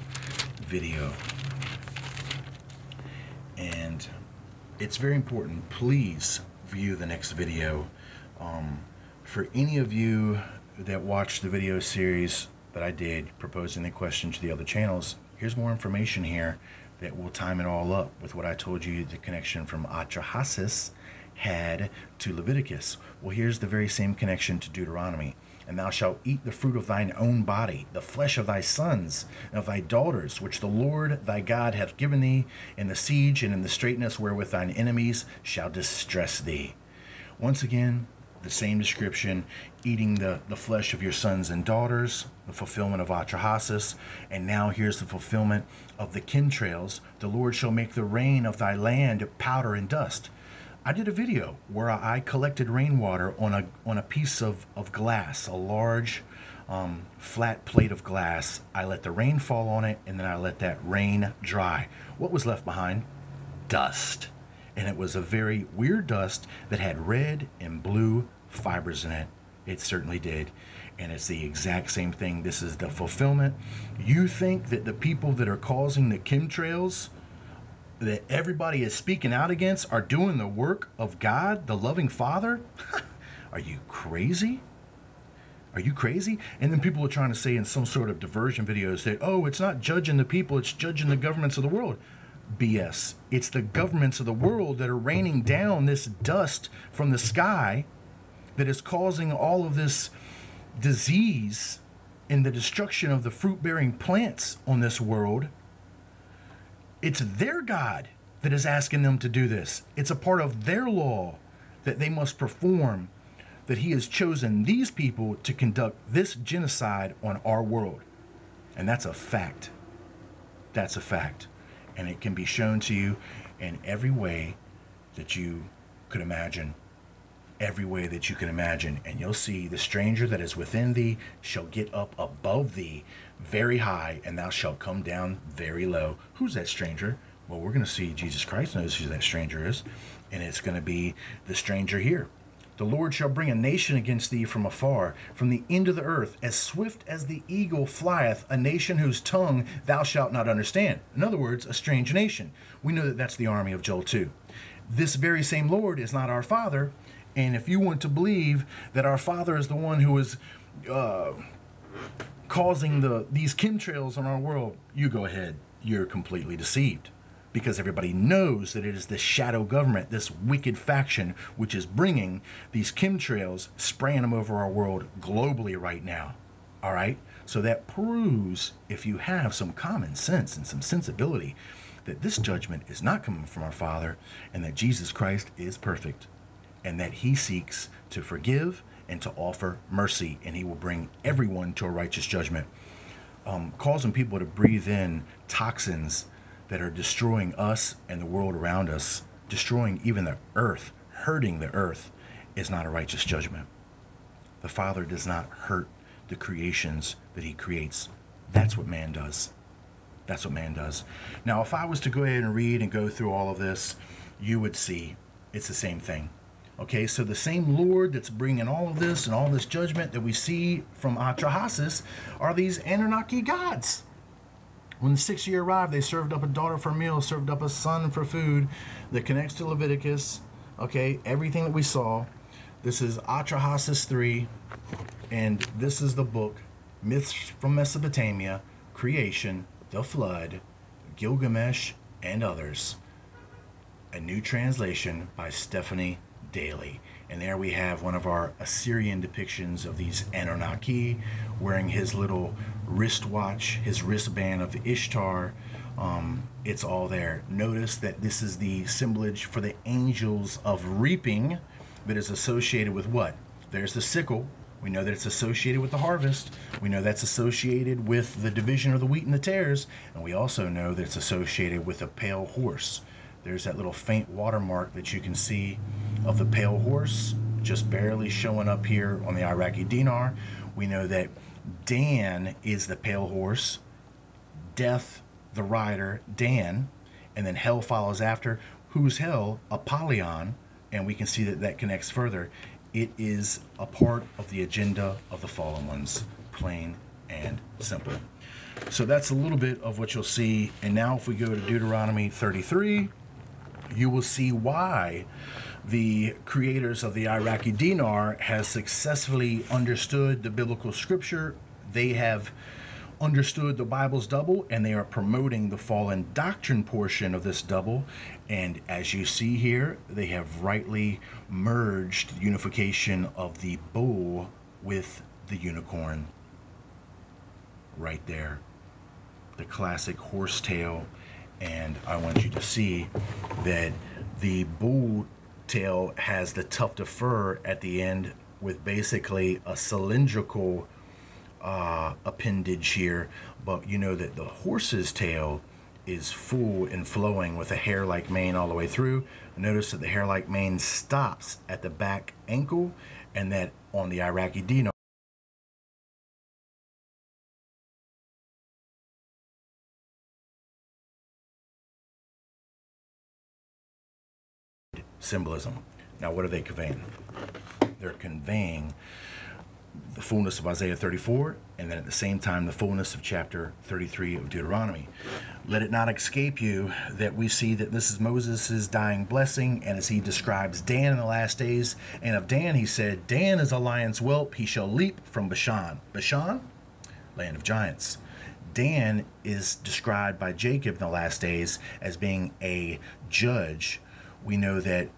video. And it's very important, please view the next video. For any of you that watch the video series that I did proposing the question to the other channels, here's more information here that will time it all up with what I told you the connection from Atrahasis had to Leviticus. Well, here's the very same connection to Deuteronomy. And thou shalt eat the fruit of thine own body, the flesh of thy sons and of thy daughters, which the Lord thy God hath given thee, in the siege and in the straitness wherewith thine enemies shall distress thee. Once again, the same description, eating the flesh of your sons and daughters, the fulfillment of Atrahasis. And now here's the fulfillment of the chemtrails. The Lord shall make the rain of thy land powder and dust. I did a video where I collected rainwater on a piece of glass, a large flat plate of glass. I let the rain fall on it, and then I let that rain dry. What was left behind? Dust. And it was a very weird dust that had red and blue fibers in it. It certainly did. And it's the exact same thing. This is the fulfillment. You think that the people that are causing the chemtrails, that everybody is speaking out against, are doing the work of God, the loving Father? Are you crazy? Are you crazy? And then people are trying to say in some sort of diversion videos that, oh, it's not judging the people, it's judging the governments of the world. BS. It's the governments of the world that are raining down this dust from the sky that is causing all of this disease and the destruction of the fruit-bearing plants on this world. It's their God that is asking them to do this. It's a part of their law that they must perform, that he has chosen these people to conduct this genocide on our world. And that's a fact. That's a fact. And it can be shown to you in every way that you could imagine. Every way that you can imagine. And you'll see the stranger that is within thee shall get up above thee very high, and thou shalt come down very low. Who's that stranger? Well, we're going to see Jesus Christ knows who that stranger is. And it's going to be the stranger here. The Lord shall bring a nation against thee from afar, from the end of the earth, as swift as the eagle flieth, a nation whose tongue thou shalt not understand. In other words, a strange nation. We know that that's the army of Joel 2. This very same Lord is not our Father, and if you want to believe that our Father is the one who is causing these chemtrails on our world, you go ahead. You're completely deceived. Because everybody knows that it is this shadow government, this wicked faction, which is bringing these chemtrails, spraying them over our world globally right now. All right? So that proves, if you have some common sense and some sensibility, that this judgment is not coming from our Father, and that Jesus Christ is perfect, and that he seeks to forgive and to offer mercy, and he will bring everyone to a righteous judgment. Causing people to breathe in toxins that are destroying us and the world around us, destroying even the earth, hurting the earth, is not a righteous judgment. The Father does not hurt the creations that he creates. That's what man does. That's what man does. Now, if I was to go ahead and read and go through all of this, you would see it's the same thing. Okay, so the same Lord that's bringing all of this and all this judgment that we see from Atrahasis are these Anunnaki gods. When the 6th year arrived, they served up a daughter for a meal, served up a son for food. That connects to Leviticus. Okay, everything that we saw. This is Atrahasis 3, and this is the book, Myths from Mesopotamia, Creation, the Flood, Gilgamesh, and Others. A new translation by Stephanie Daly. And there we have one of our Assyrian depictions of these Anunnaki wearing his little wristwatch, his wristband of Ishtar. It's all there. Notice that this is the symbolage for the angels of reaping that is associated with what? There's the sickle. We know that it's associated with the harvest. We know that's associated with the division of the wheat and the tares. And we also know that it's associated with a pale horse. There's that little faint watermark that you can see of the pale horse just barely showing up here on the Iraqi Dinar. We know that Dan is the pale horse, Death the rider, Dan, and then hell follows after. Who's hell? Apollyon. And we can see that that connects further. It is a part of the agenda of the fallen ones, plain and simple. So that's a little bit of what you'll see. And now if we go to Deuteronomy 33, you will see why the creators of the Iraqi Dinar has successfully understood the biblical scripture they have understood the Bible's double, and they are promoting the fallen doctrine portion of this double. And as you see here, they have rightly merged the unification of the bull with the unicorn. Right there, the classic horsetail. And I want you to see that the bull tail has the tuft of fur at the end, with basically a cylindrical appendage here, but you know that the horse's tail is full and flowing with a hair-like mane all the way through. Notice that the hair-like mane stops at the back ankle, and that on the Iraqi Dinar symbolism. Now, what are they conveying? They're conveying the fullness of Isaiah 34, and then at the same time the fullness of chapter 33 of Deuteronomy. Let it not escape you that we see that this is Moses' dying blessing, and as he describes Dan in the last days, and of Dan he said, Dan is a lion's whelp, he shall leap from Bashan. Bashan? Land of giants. Dan is described by Jacob in the last days as being a judge. We know that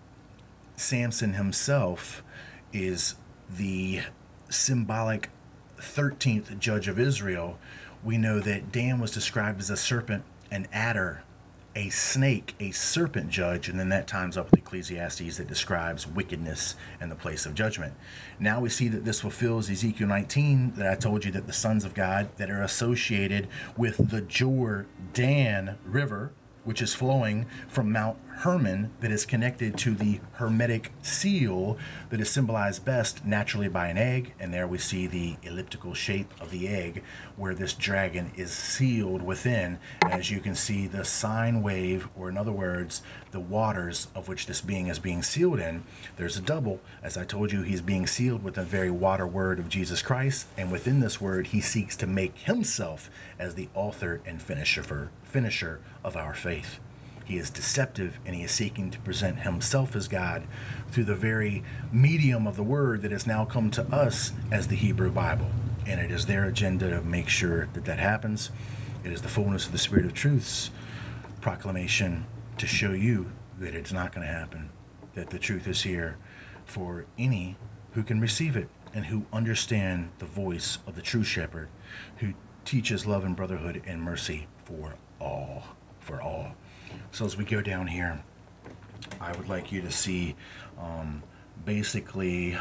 Samson himself is the symbolic 13th judge of Israel. We know that Dan was described as a serpent, an adder, a snake, a serpent judge, and then that times up with Ecclesiastes that describes wickedness and the place of judgment. Now we see that this fulfills Ezekiel 19, that I told you that the sons of God that are associated with the Jordan River, which is flowing from Mount Hermon, that is connected to the hermetic seal that is symbolized best naturally by an egg. And there we see the elliptical shape of the egg where this dragon is sealed within. And as you can see, the sine wave, or in other words, the waters of which this being is being sealed in, there's a double. As I told you, he's being sealed with the very water word of Jesus Christ. And within this word, he seeks to make himself as the author and finisher of our faith. He is deceptive, and he is seeking to present himself as God through the very medium of the word that has now come to us as the Hebrew Bible. And it is their agenda to make sure that that happens. It is the fullness of the Spirit of Truth's proclamation to show you that it's not going to happen, that the truth is here for any who can receive it and who understand the voice of the true shepherd, who teaches love and brotherhood and mercy for all. So as we go down here, I would like you to see basically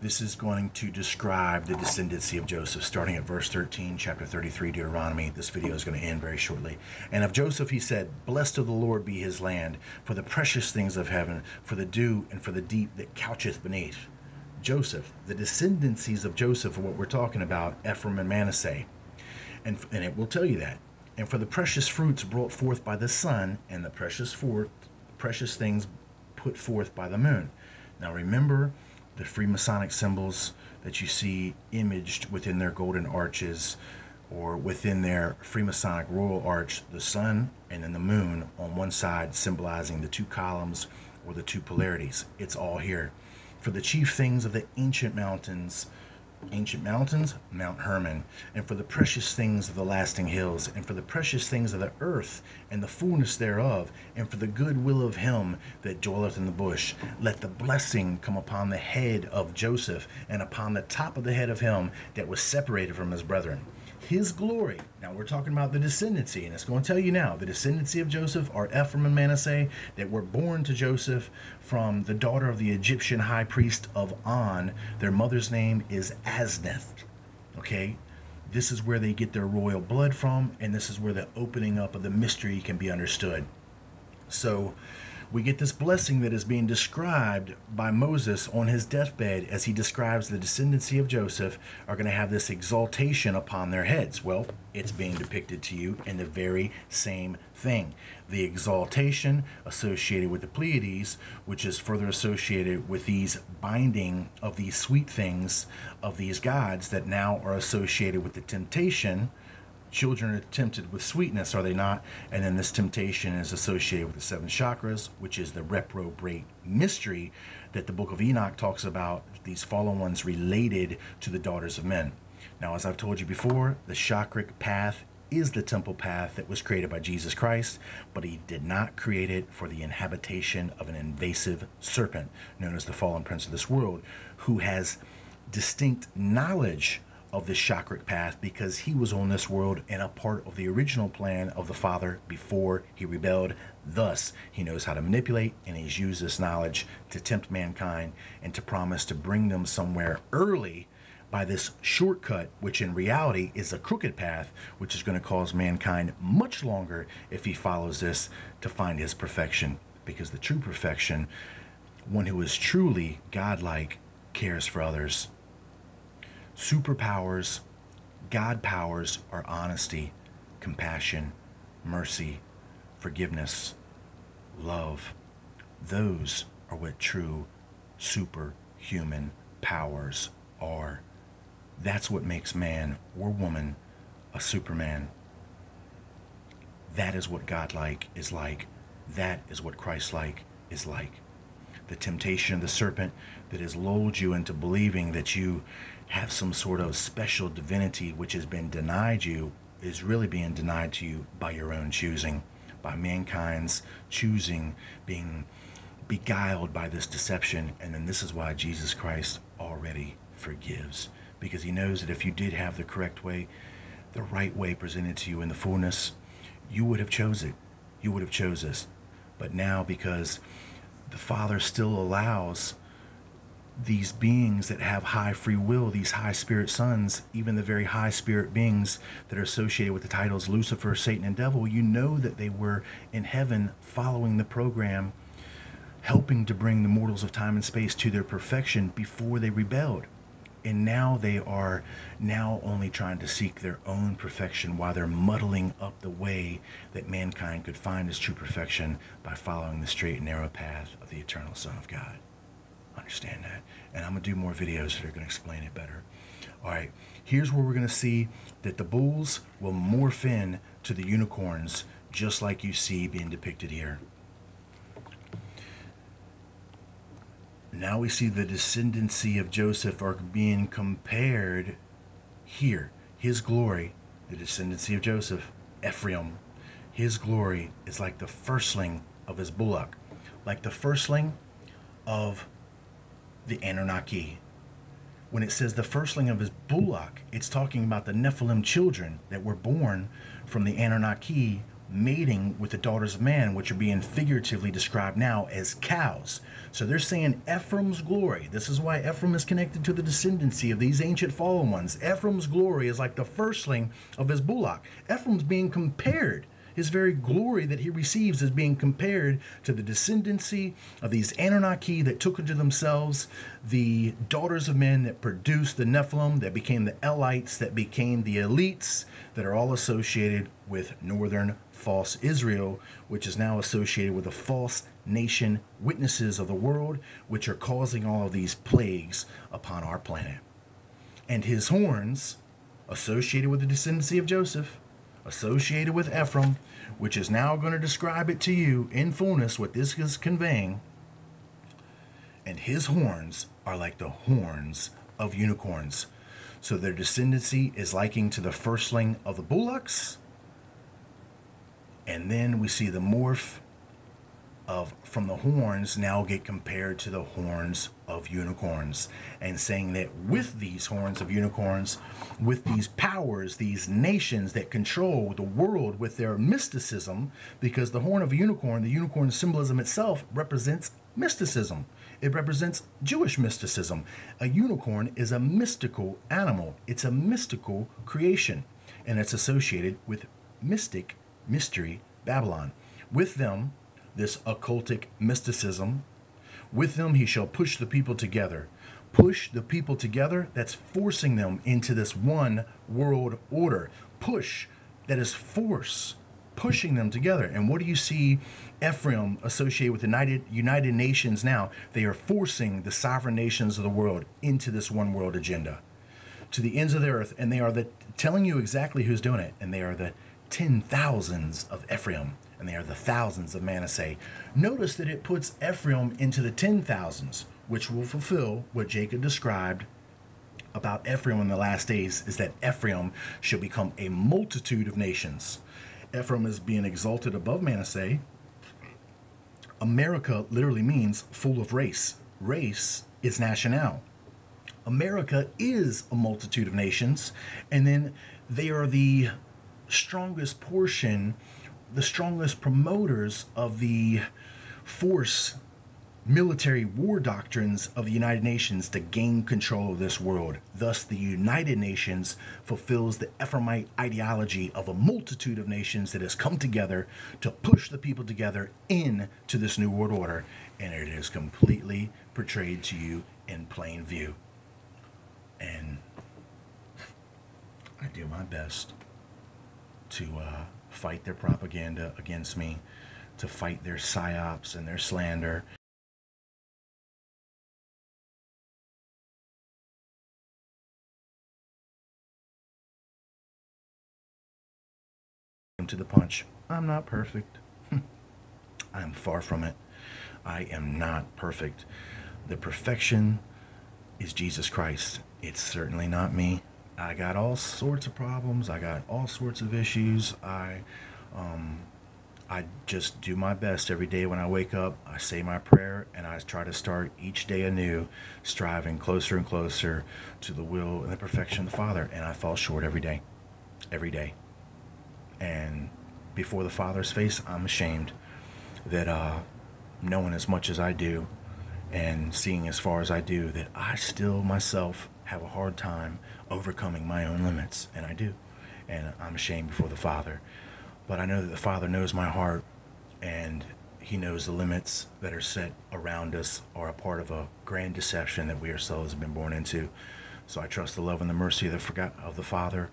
this is going to describe the descendancy of Joseph, starting at verse 13, chapter 33, Deuteronomy. This video is going to end very shortly. And of Joseph he said, blessed of the Lord be his land, for the precious things of heaven, for the dew and for the deep that coucheth beneath. Joseph, the descendancies of Joseph are what we're talking about, Ephraim and Manasseh. And it will tell you that. And for the precious fruits brought forth by the sun, and the precious things put forth by the moon. Now remember the Freemasonic symbols that you see imaged within their golden arches, or within their Freemasonic royal arch, the sun and then the moon on one side symbolizing the two columns or the two polarities. It's all here. For the chief things of the ancient mountains, Mount Hermon, and for the precious things of the lasting hills, and for the precious things of the earth and the fullness thereof, and for the good will of him that dwelleth in the bush. Let the blessing come upon the head of Joseph, and upon the top of the head of him that was separated from his brethren. His glory. Now we're talking about the descendancy, and it's going to tell you now, the descendancy of Joseph are Ephraim and Manasseh, that were born to Joseph from the daughter of the Egyptian high priest of On. Their mother's name is Asneth. Okay? This is where they get their royal blood from, and this is where the opening up of the mystery can be understood. So we get this blessing that is being described by Moses on his deathbed, as he describes the descendancy of Joseph are going to have this exaltation upon their heads. Well, it's being depicted to you in the very same thing. The exaltation associated with the Pleiades, which is further associated with these binding of these sweet things of these gods that now are associated with the temptation. Children are tempted with sweetness, are they not? And then this temptation is associated with the seven chakras, which is the reprobate mystery that the book of Enoch talks about, these fallen ones related to the daughters of men. Now, as I've told you before, the Chakric path is the temple path that was created by Jesus Christ, but he did not create it for the inhabitation of an invasive serpent known as the fallen prince of this world, who has distinct knowledge of the Chakric path because he was on this world and a part of the original plan of the Father before he rebelled. Thus, he knows how to manipulate, and he's used this knowledge to tempt mankind and to promise to bring them somewhere early by this shortcut, which in reality is a crooked path, which is going to cause mankind much longer if he follows this to find his perfection. Because the true perfection, one who is truly godlike, cares for others. Superpowers, God powers, are honesty, compassion, mercy, forgiveness, love. Those are what true superhuman powers are. That's what makes man or woman a superman. That is what godlike is like. That is what Christ-like is like. The temptation of the serpent that has lulled you into believing that you have some sort of special divinity which has been denied you is really being denied to you by your own choosing, by mankind's choosing, being beguiled by this deception. And then this is why Jesus Christ already forgives, because he knows that if you did have the correct way, the right way presented to you in the fullness, you would have chose it. You would have chose this. But now, because the Father still allows these beings that have high free will, these high spirit sons, even the very high spirit beings that are associated with the titles Lucifer, Satan, and Devil, you know that they were in heaven following the program, helping to bring the mortals of time and space to their perfection before they rebelled. And now they are now only trying to seek their own perfection while they're muddling up the way that mankind could find its true perfection by following the straight and narrow path of the eternal Son of God. Understand that. And I'm going to do more videos that are going to explain it better. All right, here's where we're going to see that the bulls will morph in to the unicorns, just like you see being depicted here. Now we see the descendancy of Joseph are being compared here. His glory, the descendancy of Joseph, Ephraim, his glory is like the firstling of his bullock, like the firstling of the Anunnaki. When it says the firstling of his bullock, it's talking about the Nephilim children that were born from the Anunnaki mating with the daughters of man, which are being figuratively described now as cows. So they're saying Ephraim's glory. This is why Ephraim is connected to the descendancy of these ancient fallen ones. Ephraim's glory is like the firstling of his bullock. Ephraim's being compared. His very glory that he receives is being compared to the descendancy of these Anunnaki that took unto themselves the daughters of men that produced the Nephilim, that became the Elites, that became the elites, that are all associated with northern false Israel, which is now associated with the false nation witnesses of the world, which are causing all of these plagues upon our planet. And his horns, associated with the descendancy of Joseph, associated with Ephraim, which is now going to describe it to you in fullness what this is conveying. And his horns are like the horns of unicorns. So their descendancy is liking to the firstling of the bullocks. And then we see the morph from the horns now get compared to the horns of unicorns, and saying that with these horns of unicorns, with these powers, these nations that control the world with their mysticism, because the horn of a unicorn, the unicorn symbolism itself represents mysticism. It represents Jewish mysticism. A unicorn is a mystical animal. It's a mystical creation, and it's associated with mystic, mystery, Babylon. With them, this occultic mysticism, with them he shall push the people together. Push the people together, that's forcing them into this one world order. Push, that is force, pushing them together. And what do you see Ephraim associated with the United Nations now? They are forcing the sovereign nations of the world into this one world agenda, to the ends of the earth. And they are telling you exactly who's doing it. And they are the 10,000s of Ephraim, and they are the thousands of Manasseh. Notice that it puts Ephraim into the 10,000s, which will fulfill what Jacob described about Ephraim in the last days is that Ephraim shall become a multitude of nations. Ephraim is being exalted above Manasseh. America literally means full of race. Race is national. America is a multitude of nations, and then they are the strongest portion, the strongest promoters of the force military war doctrines of the United Nations to gain control of this world. Thus, the United Nations fulfills the Ephraimite ideology of a multitude of nations that has come together to push the people together into this new world order, and it is completely portrayed to you in plain view. And I do my best to fight their propaganda against me, to fight their psyops and their slander. To the punch. I'm not perfect. I am far from it. I am not perfect. The perfection is Jesus Christ. It's certainly not me. I got all sorts of problems. I got all sorts of issues. I just do my best every day when I wake up. I say my prayer and I try to start each day anew, striving closer and closer to the will and the perfection of the Father. And I fall short every day. Every day. And before the Father's face, I'm ashamed that knowing as much as I do and seeing as far as I do, that I still myself have a hard time overcoming my own limits. And I do. And I'm ashamed before the Father. But I know that the Father knows my heart, and He knows the limits that are set around us are a part of a grand deception that we ourselves have been born into. So I trust the love and the mercy of the Father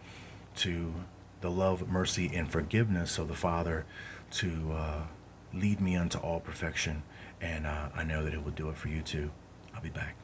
to the love, mercy, and forgiveness of the Father to lead me unto all perfection. And I know that it will do it for you too. I'll be back.